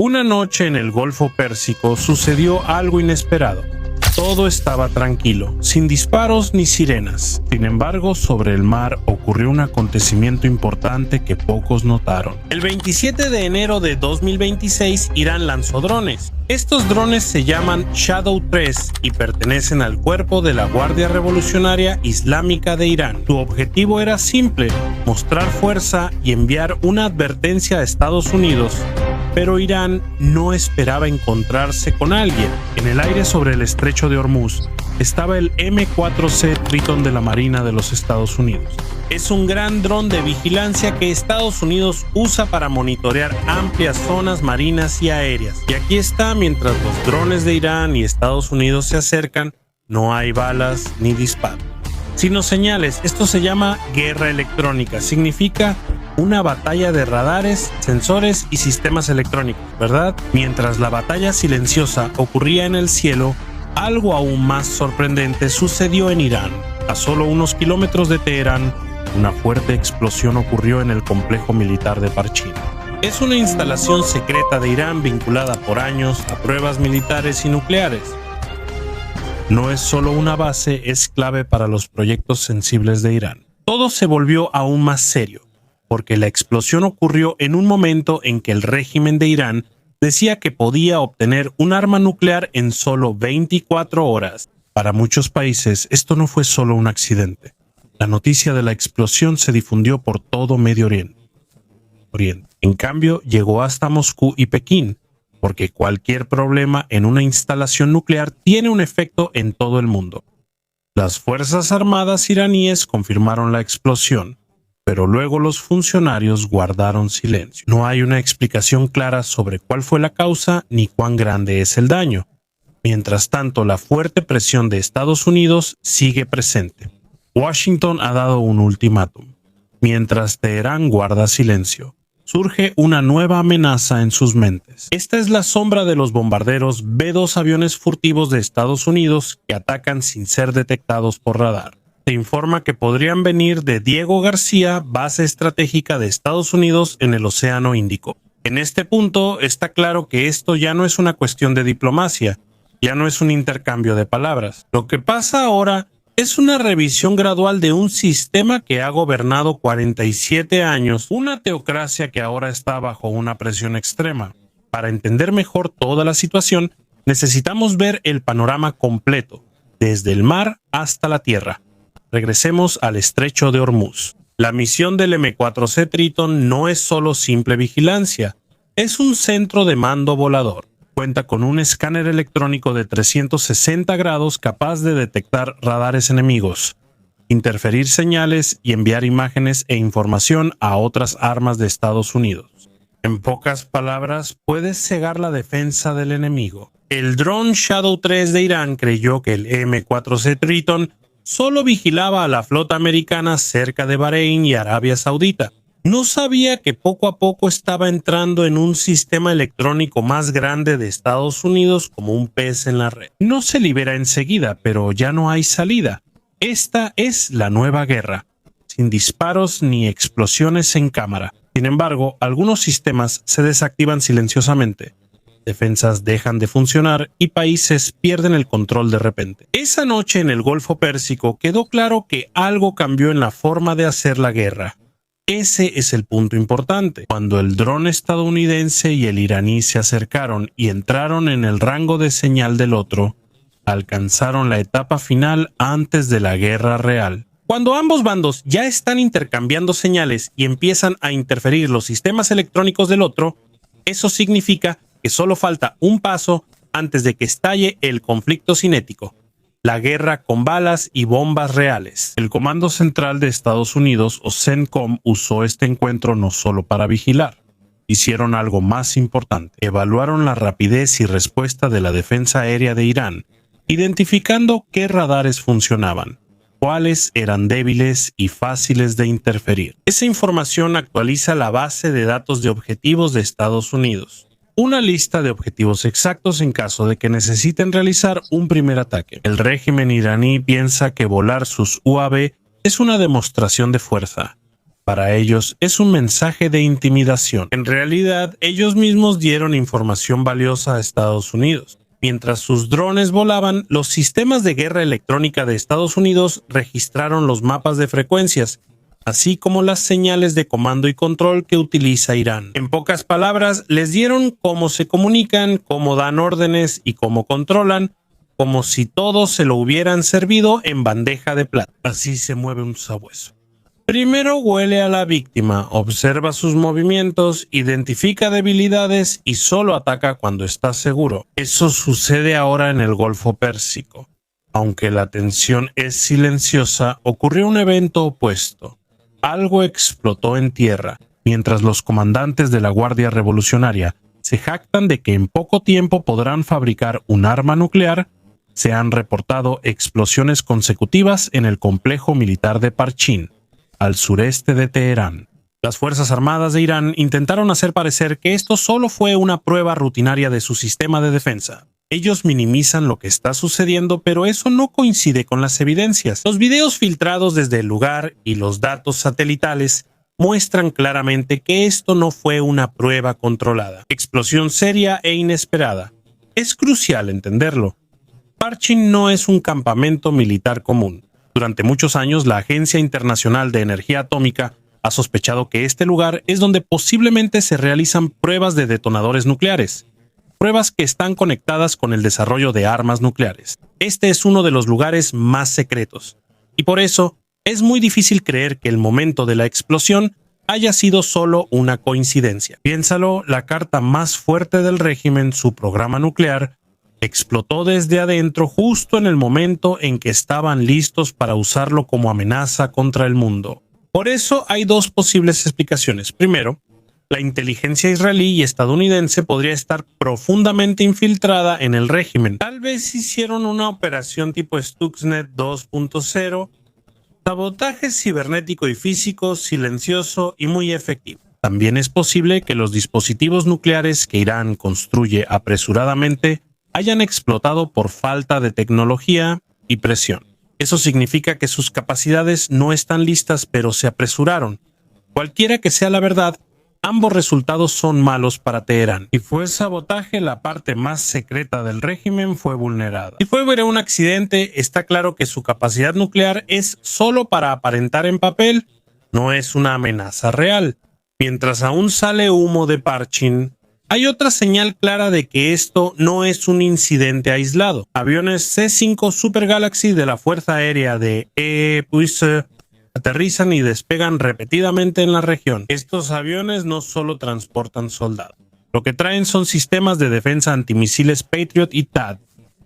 Una noche en el Golfo Pérsico sucedió algo inesperado. Todo estaba tranquilo, sin disparos ni sirenas. Sin embargo, sobre el mar ocurrió un acontecimiento importante que pocos notaron. El 27 de enero de 2026, Irán lanzó drones. Estos drones se llaman Shadow 3 y pertenecen al cuerpo de la Guardia Revolucionaria Islámica de Irán. Su objetivo era simple: mostrar fuerza y enviar una advertencia a Estados Unidos. Pero Irán no esperaba encontrarse con alguien. En el aire sobre el estrecho de Hormuz estaba el M4C Triton de la Marina de los Estados Unidos. Es un gran dron de vigilancia que Estados Unidos usa para monitorear amplias zonas marinas y aéreas. Y aquí está, mientras los drones de Irán y Estados Unidos se acercan, no hay balas ni disparos, sino señales. Esto se llama guerra electrónica. Significa una batalla de radares, sensores y sistemas electrónicos, ¿verdad? Mientras la batalla silenciosa ocurría en el cielo, algo aún más sorprendente sucedió en Irán. A solo unos kilómetros de Teherán, una fuerte explosión ocurrió en el complejo militar de Parchin. Es una instalación secreta de Irán vinculada por años a pruebas militares y nucleares. No es solo una base, es clave para los proyectos sensibles de Irán. Todo se volvió aún más serio, porque la explosión ocurrió en un momento en que el régimen de Irán decía que podía obtener un arma nuclear en solo 24 horas. Para muchos países, esto no fue solo un accidente. La noticia de la explosión se difundió por todo Medio Oriente. En cambio, llegó hasta Moscú y Pekín, porque cualquier problema en una instalación nuclear tiene un efecto en todo el mundo. Las Fuerzas Armadas iraníes confirmaron la explosión, pero luego los funcionarios guardaron silencio. No hay una explicación clara sobre cuál fue la causa ni cuán grande es el daño. Mientras tanto, la fuerte presión de Estados Unidos sigue presente. Washington ha dado un ultimátum. Mientras Teherán guarda silencio, surge una nueva amenaza en sus mentes. Esta es la sombra de los bombarderos B-2, aviones furtivos de Estados Unidos que atacan sin ser detectados por radar. Se informa que podrían venir de Diego García, base estratégica de Estados Unidos en el Océano Índico. En este punto está claro que esto ya no es una cuestión de diplomacia, ya no es un intercambio de palabras. Lo que pasa ahora es una revisión gradual de un sistema que ha gobernado 47 años, una teocracia que ahora está bajo una presión extrema. Para entender mejor toda la situación, necesitamos ver el panorama completo, desde el mar hasta la tierra. Regresemos al estrecho de Hormuz. La misión del M4C Triton no es solo simple vigilancia, es un centro de mando volador. Cuenta con un escáner electrónico de 360 grados capaz de detectar radares enemigos, interferir señales y enviar imágenes e información a otras armas de Estados Unidos. En pocas palabras, puedes cegar la defensa del enemigo. El dron Shadow 3 de Irán creyó que el M4C Triton solo vigilaba a la flota americana cerca de Bahrein y Arabia Saudita. No sabía que poco a poco estaba entrando en un sistema electrónico más grande de Estados Unidos como un pez en la red. No se libera enseguida, pero ya no hay salida. Esta es la nueva guerra, sin disparos ni explosiones en cámara. Sin embargo, algunos sistemas se desactivan silenciosamente. Defensas dejan de funcionar y países pierden el control de repente. Esa noche en el Golfo Pérsico quedó claro que algo cambió en la forma de hacer la guerra. Ese es el punto importante. Cuando el dron estadounidense y el iraní se acercaron y entraron en el rango de señal del otro, alcanzaron la etapa final antes de la guerra real. Cuando ambos bandos ya están intercambiando señales y empiezan a interferir los sistemas electrónicos del otro, eso significa que solo falta un paso antes de que estalle el conflicto cinético, la guerra con balas y bombas reales. El Comando Central de Estados Unidos, o CENTCOM, usó este encuentro no solo para vigilar. Hicieron algo más importante. Evaluaron la rapidez y respuesta de la defensa aérea de Irán, identificando qué radares funcionaban, cuáles eran débiles y fáciles de interferir. Esa información actualiza la base de datos de objetivos de Estados Unidos. Una lista de objetivos exactos en caso de que necesiten realizar un primer ataque. El régimen iraní piensa que volar sus UAV es una demostración de fuerza. para ellos es un mensaje de intimidación. En realidad, ellos mismos dieron información valiosa a Estados Unidos. Mientras sus drones volaban, los sistemas de guerra electrónica de Estados Unidos registraron los mapas de frecuencias, así como las señales de comando y control que utiliza Irán. En pocas palabras, les dieron cómo se comunican, cómo dan órdenes y cómo controlan, como si todo se lo hubieran servido en bandeja de plata. Así se mueve un sabueso. Primero huele a la víctima, observa sus movimientos, identifica debilidades y solo ataca cuando está seguro. Eso sucede ahora en el Golfo Pérsico. Aunque la tensión es silenciosa, ocurrió un evento opuesto. Algo explotó en tierra, mientras los comandantes de la Guardia Revolucionaria se jactan de que en poco tiempo podrán fabricar un arma nuclear. Se han reportado explosiones consecutivas en el complejo militar de Parchin, al sureste de Teherán. Las Fuerzas Armadas de Irán intentaron hacer parecer que esto solo fue una prueba rutinaria de su sistema de defensa. Ellos minimizan lo que está sucediendo, pero eso no coincide con las evidencias. Los videos filtrados desde el lugar y los datos satelitales muestran claramente que esto no fue una prueba controlada. Explosión seria e inesperada. Es crucial entenderlo. Parchin no es un campamento militar común. Durante muchos años, la Agencia Internacional de Energía Atómica ha sospechado que este lugar es donde posiblemente se realizan pruebas de detonadores nucleares, pruebas que están conectadas con el desarrollo de armas nucleares. Este es uno de los lugares más secretos, y por eso es muy difícil creer que el momento de la explosión haya sido solo una coincidencia. Piénsalo, la carta más fuerte del régimen, su programa nuclear, explotó desde adentro justo en el momento en que estaban listos para usarlo como amenaza contra el mundo. Por eso hay dos posibles explicaciones. Primero, la inteligencia israelí y estadounidense podría estar profundamente infiltrada en el régimen. Tal vez hicieron una operación tipo Stuxnet 2.0, sabotaje cibernético y físico, silencioso y muy efectivo. También es posible que los dispositivos nucleares que Irán construye apresuradamente hayan explotado por falta de tecnología y presión. Eso significa que sus capacidades no están listas, pero se apresuraron. Cualquiera que sea la verdad, ambos resultados son malos para Teherán. Si fue sabotaje, la parte más secreta del régimen fue vulnerada. Si fue un accidente, está claro que su capacidad nuclear es solo para aparentar en papel, no es una amenaza real. Mientras aún sale humo de Parchin, hay otra señal clara de que esto no es un incidente aislado. Aviones C-5 Super Galaxy de la Fuerza Aérea de Puisse aterrizan y despegan repetidamente en la región. Estos aviones no solo transportan soldados. Lo que traen son sistemas de defensa antimisiles Patriot y THAAD,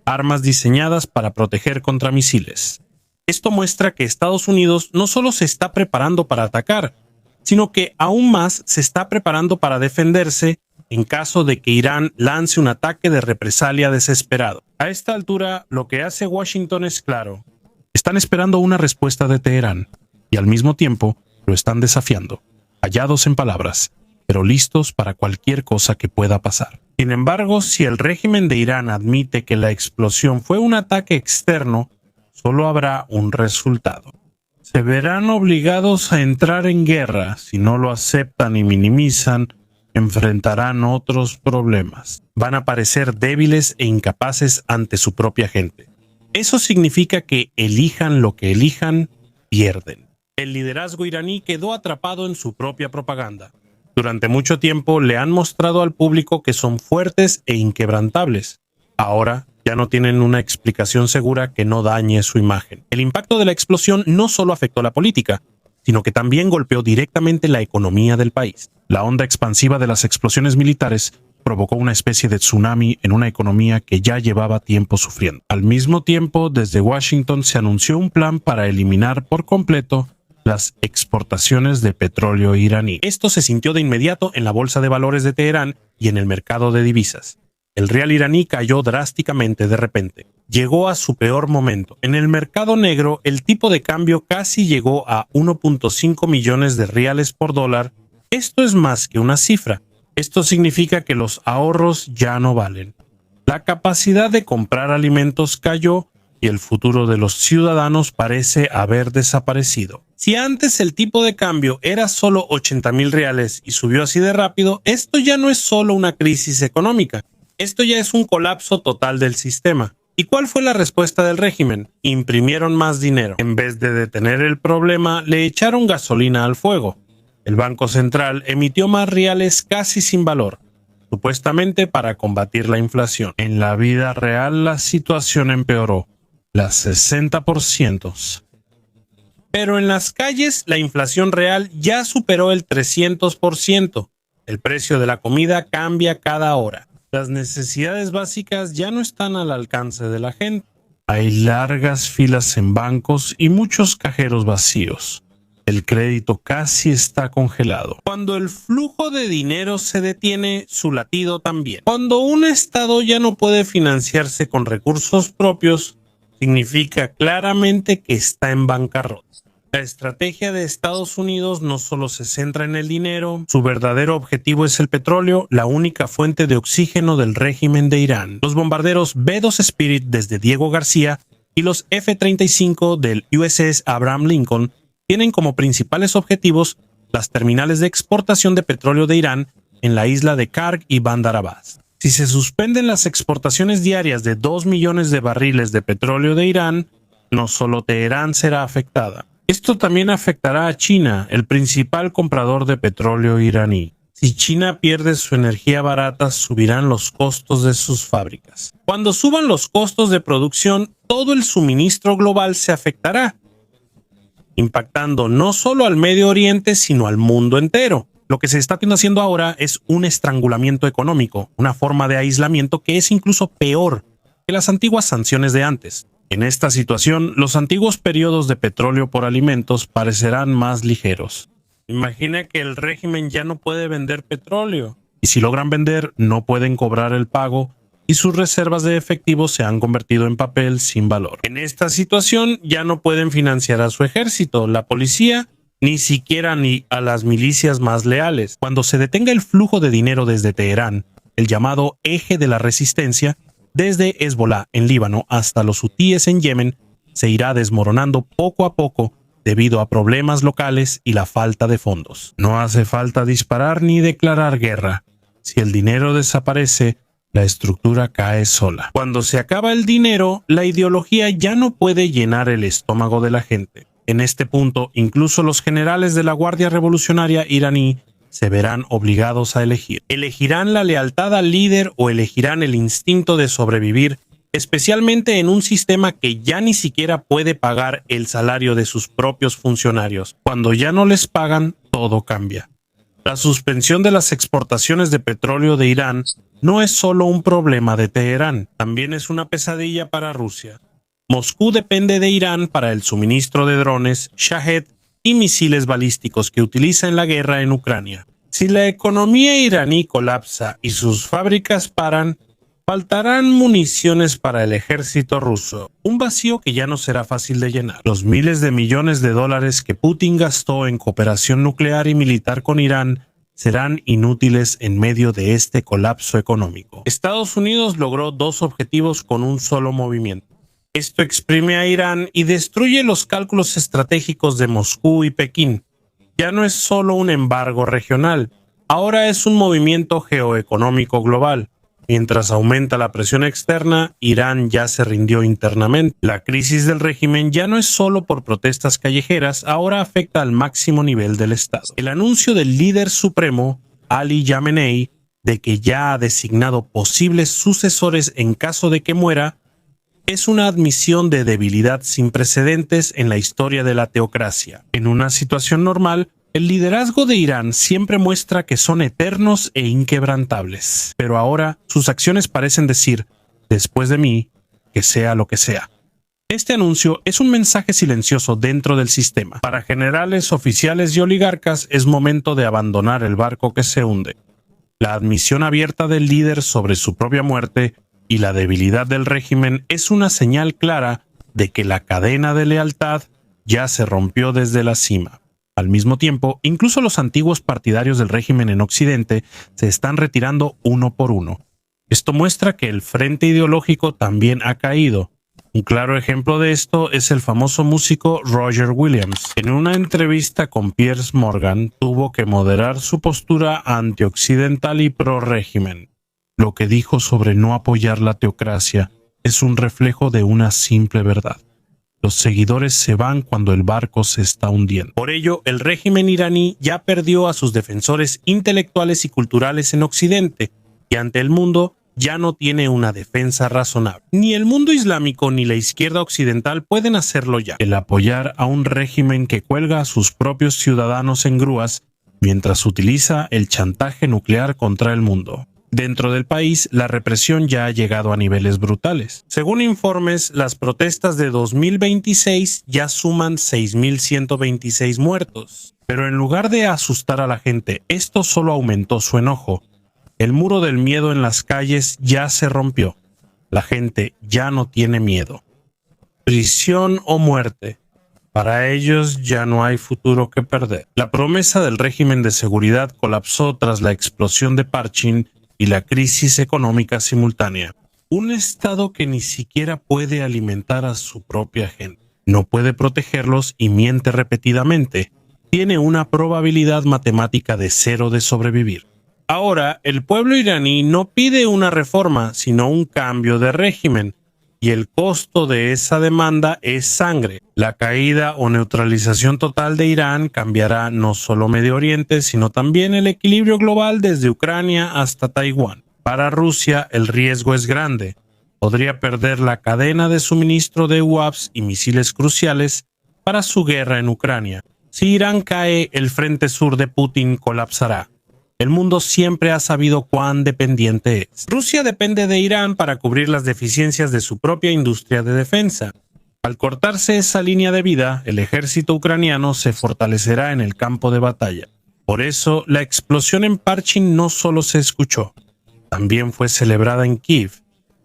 armas diseñadas para proteger contra misiles. Esto muestra que Estados Unidos no solo se está preparando para atacar, sino que aún más se está preparando para defenderse en caso de que Irán lance un ataque de represalia desesperado. A esta altura, lo que hace Washington es claro. Están esperando una respuesta de Teherán y al mismo tiempo lo están desafiando, callados en palabras, pero listos para cualquier cosa que pueda pasar. Sin embargo, si el régimen de Irán admite que la explosión fue un ataque externo, solo habrá un resultado. Se verán obligados a entrar en guerra. Si no lo aceptan y minimizan, enfrentarán otros problemas. Van a parecer débiles e incapaces ante su propia gente. Eso significa que elijan lo que elijan, pierden. El liderazgo iraní quedó atrapado en su propia propaganda. Durante mucho tiempo le han mostrado al público que son fuertes e inquebrantables. Ahora ya no tienen una explicación segura que no dañe su imagen. El impacto de la explosión no solo afectó la política, sino que también golpeó directamente la economía del país. La onda expansiva de las explosiones militares provocó una especie de tsunami en una economía que ya llevaba tiempo sufriendo. Al mismo tiempo, desde Washington se anunció un plan para eliminar por completo las exportaciones de petróleo iraní. Esto se sintió de inmediato en la bolsa de valores de Teherán y en el mercado de divisas. El rial iraní cayó drásticamente de repente. Llegó a su peor momento. En el mercado negro, el tipo de cambio casi llegó a 1.5 millones de riales por dólar. Esto es más que una cifra. Esto significa que los ahorros ya no valen. La capacidad de comprar alimentos cayó y el futuro de los ciudadanos parece haber desaparecido. Si antes el tipo de cambio era solo 80,000 reales y subió así de rápido, esto ya no es solo una crisis económica, esto ya es un colapso total del sistema. ¿Y cuál fue la respuesta del régimen? Imprimieron más dinero. En vez de detener el problema, le echaron gasolina al fuego. El Banco Central emitió más reales casi sin valor, supuestamente para combatir la inflación. En la vida real la situación empeoró, las 60%. Pero en las calles la inflación real ya superó el 300%. El precio de la comida cambia cada hora. Las necesidades básicas ya no están al alcance de la gente. Hay largas filas en bancos y muchos cajeros vacíos. El crédito casi está congelado. Cuando el flujo de dinero se detiene, su latido también. Cuando un estado ya no puede financiarse con recursos propios, significa claramente que está en bancarrota. La estrategia de Estados Unidos no solo se centra en el dinero, su verdadero objetivo es el petróleo, la única fuente de oxígeno del régimen de Irán. Los bombarderos B-2 Spirit desde Diego García y los F-35 del USS Abraham Lincoln tienen como principales objetivos las terminales de exportación de petróleo de Irán en la isla de Karg y Bandar Abbas. Si se suspenden las exportaciones diarias de 2 millones de barriles de petróleo de Irán, no solo Teherán será afectada. Esto también afectará a China, el principal comprador de petróleo iraní. Si China pierde su energía barata, subirán los costos de sus fábricas. Cuando suban los costos de producción, todo el suministro global se afectará, impactando no solo al Medio Oriente, sino al mundo entero. Lo que se está haciendo ahora es un estrangulamiento económico, una forma de aislamiento que es incluso peor que las antiguas sanciones de antes. En esta situación, los antiguos periodos de petróleo por alimentos parecerán más ligeros. Imagina que el régimen ya no puede vender petróleo, y si logran vender, no pueden cobrar el pago, y sus reservas de efectivo se han convertido en papel sin valor. En esta situación, ya no pueden financiar a su ejército, la policía, ni siquiera ni a las milicias más leales. Cuando se detenga el flujo de dinero desde Teherán, el llamado eje de la resistencia, desde Hezbolá en Líbano hasta los hutíes en Yemen, se irá desmoronando poco a poco debido a problemas locales y la falta de fondos. No hace falta disparar ni declarar guerra. Si el dinero desaparece, la estructura cae sola. Cuando se acaba el dinero, la ideología ya no puede llenar el estómago de la gente. En este punto, incluso los generales de la Guardia Revolucionaria iraní se verán obligados a elegir. ¿Elegirán la lealtad al líder o elegirán el instinto de sobrevivir, especialmente en un sistema que ya ni siquiera puede pagar el salario de sus propios funcionarios? Cuando ya no les pagan, todo cambia. La suspensión de las exportaciones de petróleo de Irán no es solo un problema de Teherán, también es una pesadilla para Rusia. Moscú depende de Irán para el suministro de drones, Shahed y misiles balísticos que utiliza en la guerra en Ucrania. Si la economía iraní colapsa y sus fábricas paran, faltarán municiones para el ejército ruso, un vacío que ya no será fácil de llenar. Los miles de millones de dólares que Putin gastó en cooperación nuclear y militar con Irán serán inútiles en medio de este colapso económico. Estados Unidos logró dos objetivos con un solo movimiento. Esto exprime a Irán y destruye los cálculos estratégicos de Moscú y Pekín. Ya no es solo un embargo regional, ahora es un movimiento geoeconómico global. Mientras aumenta la presión externa, Irán ya se rindió internamente. La crisis del régimen ya no es solo por protestas callejeras, ahora afecta al máximo nivel del Estado. El anuncio del líder supremo, Ali Khamenei, de que ya ha designado posibles sucesores en caso de que muera, es una admisión de debilidad sin precedentes en la historia de la teocracia. En una situación normal, el liderazgo de Irán siempre muestra que son eternos e inquebrantables. Pero ahora, sus acciones parecen decir, después de mí, que sea lo que sea. Este anuncio es un mensaje silencioso dentro del sistema. Para generales, oficiales y oligarcas es momento de abandonar el barco que se hunde. La admisión abierta del líder sobre su propia muerte y la debilidad del régimen es una señal clara de que la cadena de lealtad ya se rompió desde la cima. Al mismo tiempo, incluso los antiguos partidarios del régimen en Occidente se están retirando uno por uno. Esto muestra que el frente ideológico también ha caído. Un claro ejemplo de esto es el famoso músico Roger Williams. En una entrevista con Piers Morgan, tuvo que moderar su postura antioccidental y pro-régimen. Lo que dijo sobre no apoyar la teocracia es un reflejo de una simple verdad. Los seguidores se van cuando el barco se está hundiendo. Por ello, el régimen iraní ya perdió a sus defensores intelectuales y culturales en Occidente, y ante el mundo ya no tiene una defensa razonable. Ni el mundo islámico ni la izquierda occidental pueden hacerlo ya. El apoyar a un régimen que cuelga a sus propios ciudadanos en grúas mientras utiliza el chantaje nuclear contra el mundo. Dentro del país, la represión ya ha llegado a niveles brutales. Según informes, las protestas de 2026 ya suman 6.126 muertos. Pero en lugar de asustar a la gente, esto solo aumentó su enojo. El muro del miedo en las calles ya se rompió. La gente ya no tiene miedo. Prisión o muerte. Para ellos ya no hay futuro que perder. La promesa del régimen de seguridad colapsó tras la explosión de Parchin y la crisis económica simultánea. Un Estado que ni siquiera puede alimentar a su propia gente, no puede protegerlos y miente repetidamente, tiene una probabilidad matemática de 0 de sobrevivir. Ahora, el pueblo iraní no pide una reforma, sino un cambio de régimen, y el costo de esa demanda es sangre. La caída o neutralización total de Irán cambiará no solo Medio Oriente, sino también el equilibrio global desde Ucrania hasta Taiwán. Para Rusia, el riesgo es grande. Podría perder la cadena de suministro de UAVs y misiles cruciales para su guerra en Ucrania. Si Irán cae, el frente sur de Putin colapsará. El mundo siempre ha sabido cuán dependiente es. Rusia depende de Irán para cubrir las deficiencias de su propia industria de defensa. Al cortarse esa línea de vida, el ejército ucraniano se fortalecerá en el campo de batalla. Por eso, la explosión en Parchin no solo se escuchó, también fue celebrada en Kiev.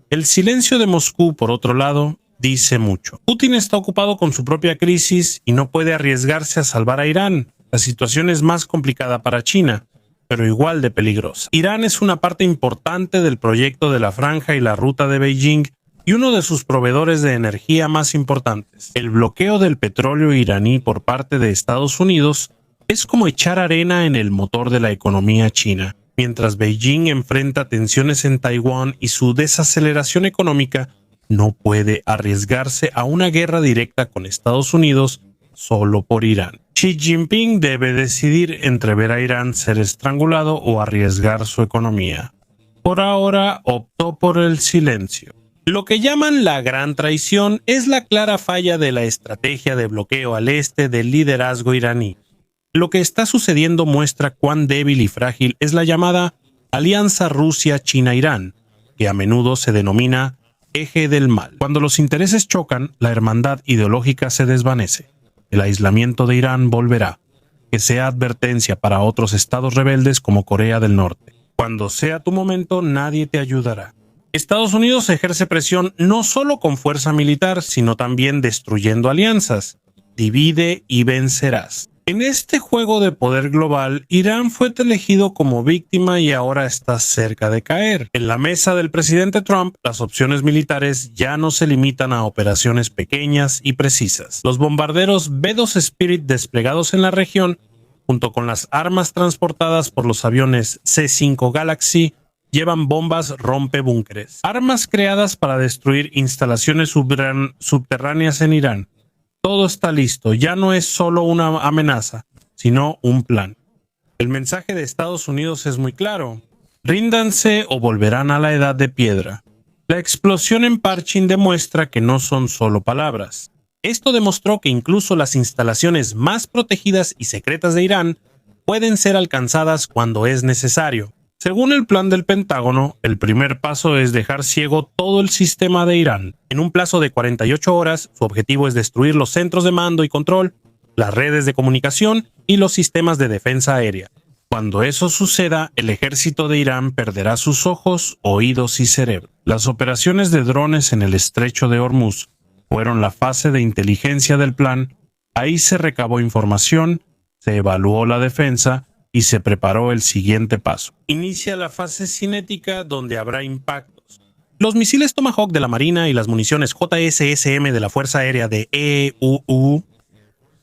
El silencio de Moscú, por otro lado, dice mucho. Putin está ocupado con su propia crisis y no puede arriesgarse a salvar a Irán. La situación es más complicada para China, pero igual de peligrosa. Irán es una parte importante del proyecto de la Franja y la Ruta de Beijing y uno de sus proveedores de energía más importantes. El bloqueo del petróleo iraní por parte de Estados Unidos es como echar arena en el motor de la economía china. Mientras Beijing enfrenta tensiones en Taiwán y su desaceleración económica, no puede arriesgarse a una guerra directa con Estados Unidos solo por Irán. Xi Jinping debe decidir entre ver a Irán ser estrangulado o arriesgar su economía. Por ahora optó por el silencio. Lo que llaman la gran traición es la clara falla de la estrategia de bloqueo al este del liderazgo iraní. Lo que está sucediendo muestra cuán débil y frágil es la llamada Alianza Rusia-China-Irán, que a menudo se denomina eje del mal. Cuando los intereses chocan, la hermandad ideológica se desvanece. El aislamiento de Irán volverá, que sea advertencia para otros estados rebeldes como Corea del Norte. Cuando sea tu momento, nadie te ayudará. Estados Unidos ejerce presión no solo con fuerza militar, sino también destruyendo alianzas. Divide y vencerás. En este juego de poder global, Irán fue elegido como víctima y ahora está cerca de caer. En la mesa del presidente Trump, las opciones militares ya no se limitan a operaciones pequeñas y precisas. Los bombarderos B-2 Spirit desplegados en la región, junto con las armas transportadas por los aviones C-5 Galaxy, llevan bombas rompebúnkeres, armas creadas para destruir instalaciones subterráneas en Irán. Todo está listo, ya no es solo una amenaza, sino un plan. El mensaje de Estados Unidos es muy claro: ríndanse o volverán a la edad de piedra. La explosión en Parchin demuestra que no son solo palabras. Esto demostró que incluso las instalaciones más protegidas y secretas de Irán pueden ser alcanzadas cuando es necesario. Según el plan del Pentágono, el primer paso es dejar ciego todo el sistema de Irán. En un plazo de 48 horas, su objetivo es destruir los centros de mando y control, las redes de comunicación y los sistemas de defensa aérea. Cuando eso suceda, el ejército de Irán perderá sus ojos, oídos y cerebro. Las operaciones de drones en el estrecho de Hormuz fueron la fase de inteligencia del plan. Ahí se recabó información, se evaluó la defensa y se preparó el siguiente paso. Inicia la fase cinética, donde habrá impactos. Los misiles Tomahawk de la Marina y las municiones JSSM de la Fuerza Aérea de EUU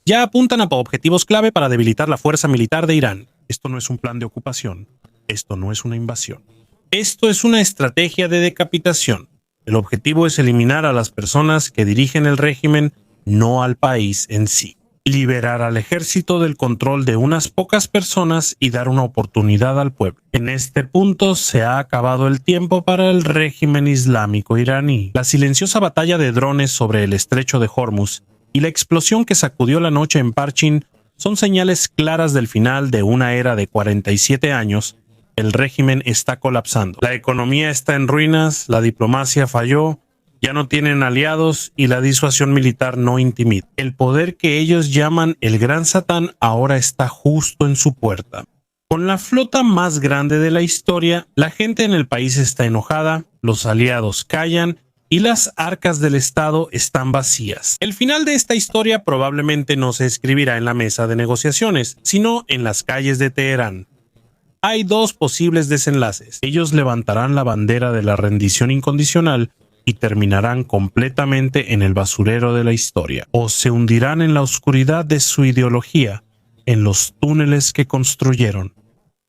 ya apuntan a objetivos clave para debilitar la fuerza militar de Irán. Esto no es un plan de ocupación. Esto no es una invasión. Esto es una estrategia de decapitación. El objetivo es eliminar a las personas que dirigen el régimen, no al país en sí. Liberar al ejército del control de unas pocas personas y dar una oportunidad al pueblo. En este punto se ha acabado el tiempo para el régimen islámico iraní. La silenciosa batalla de drones sobre el estrecho de Hormuz y la explosión que sacudió la noche en Parchin son señales claras del final de una era de 47 años. El régimen está colapsando. La economía está en ruinas, la diplomacia falló, ya no tienen aliados y la disuasión militar no intimida. El poder que ellos llaman el Gran Satán ahora está justo en su puerta. Con la flota más grande de la historia, la gente en el país está enojada, los aliados callan y las arcas del Estado están vacías. El final de esta historia probablemente no se escribirá en la mesa de negociaciones, sino en las calles de Teherán. Hay dos posibles desenlaces. Ellos levantarán la bandera de la rendición incondicional y terminarán completamente en el basurero de la historia, o se hundirán en la oscuridad de su ideología, en los túneles que construyeron.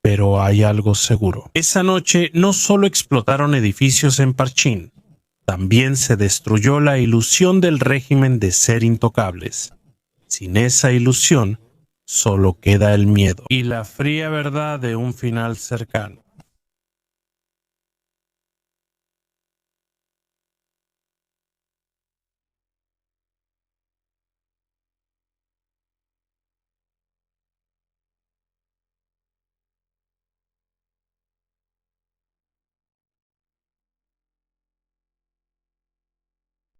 Pero hay algo seguro. Esa noche no solo explotaron edificios en Parchin, también se destruyó la ilusión del régimen de ser intocables. Sin esa ilusión, solo queda el miedo y la fría verdad de un final cercano.